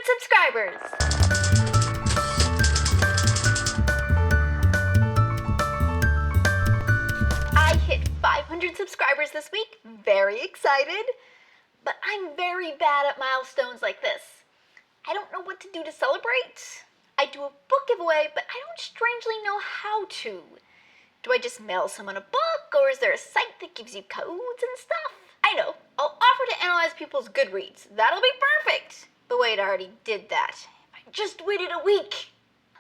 subscribers! I hit 500 subscribers this week. Very excited. But I'm very bad at milestones like this. I don't know what to do to celebrate. I do a book giveaway, but I don't strangely know how to. Do I just mail someone a book, or is there a site that gives you codes and stuff? I know, I'll offer to analyze people's Goodreads. That'll be perfect. But wait, I already did that. I just waited a week.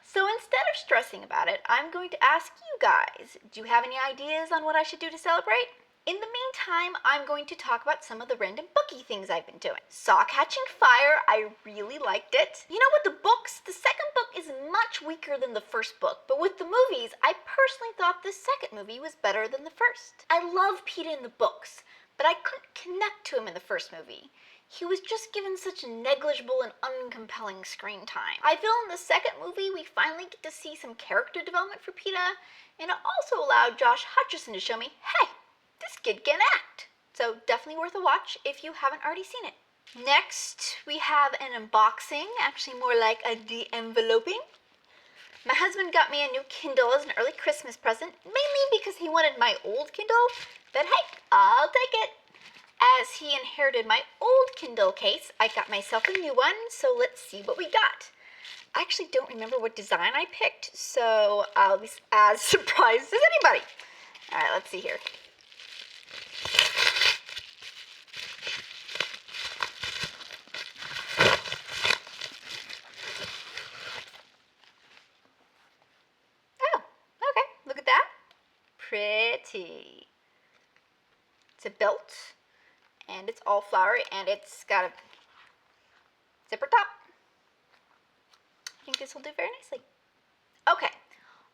So instead of stressing about it, I'm going to ask you guys, do you have any ideas on what I should do to celebrate? In the meantime, I'm going to talk about some of the random booky things I've been doing. Saw Catching Fire, I really liked it. You know, with the books, the second book is much weaker than the first book, but with the movies, I personally thought the second movie was better than the first. I love Peeta in the books, but I couldn't connect to him in the first movie. He was just given such negligible and uncompelling screen time. I feel in the second movie we finally get to see some character development for Peeta, and it also allowed Josh Hutcherson to show me, hey, this kid can act. So definitely worth a watch if you haven't already seen it. Next, we have an unboxing, actually more like a de-enveloping. My husband got me a new Kindle as an early Christmas present, mainly because he wanted my old Kindle, but hey, I'll take it. As he inherited my old Kindle case, I got myself a new one, so let's see what we got. I actually don't remember what design I picked, so I'll be as surprised as anybody. All right, let's see here. Oh, okay, look at that. Pretty. It's a belt, and it's all flowery, and it's got a zipper top. I think this will do very nicely. Okay.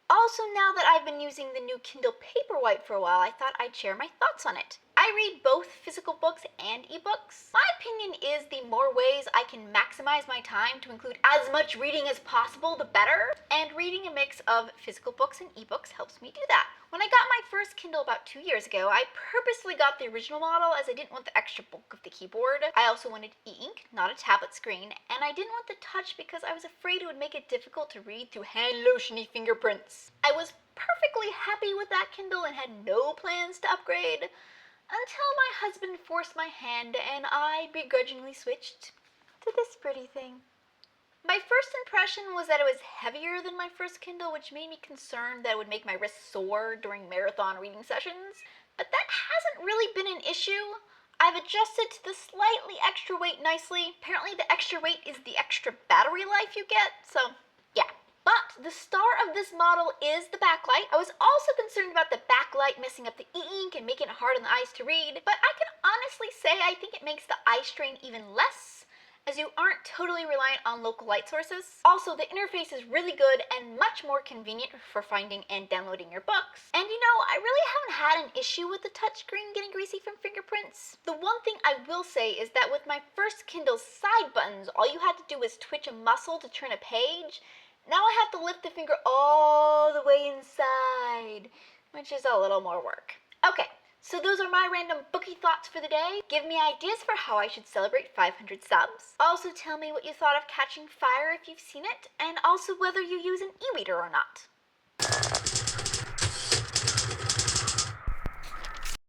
Also, now that I've been using the new Kindle Paperwhite for a while, I thought I'd share my thoughts on it. I read both physical books and ebooks. My opinion is the more ways I can maximize my time to include as much reading as possible, the better. And reading a mix of physical books and ebooks helps me do that. When I got my first Kindle about 2 years ago, I purposely got the original model as I didn't want the extra bulk of the keyboard. I also wanted e-ink, not a tablet screen, and I didn't want the touch because I was afraid it would make it difficult to read through hand lotiony fingerprints. I was perfectly happy with that Kindle and had no plans to upgrade until my husband forced my hand and I begrudgingly switched to this pretty thing. My first impression was that it was heavier than my first Kindle, which made me concerned that it would make my wrists sore during marathon reading sessions, but that hasn't really been an issue. I've adjusted to the slightly extra weight nicely. Apparently the extra weight is the extra battery life you get, so yeah. But the star of this model is the backlight. I was also concerned about the backlight messing up the e-ink and making it hard on the eyes to read, but I can honestly say I think it makes the eye strain even less, as you aren't totally reliant on local light sources. Also, the interface is really good and much more convenient for finding and downloading your books. And you know, I really haven't had an issue with the touchscreen getting greasy from fingerprints. The one thing I will say is that with my first Kindle's side buttons, all you had to do was twitch a muscle to turn a page. Now I have to lift the finger all the way inside, which is a little more work. Okay, so those are my random booky thoughts for the day. Give me ideas for how I should celebrate 500 subs. Also tell me what you thought of Catching Fire if you've seen it, and also whether you use an e-reader or not.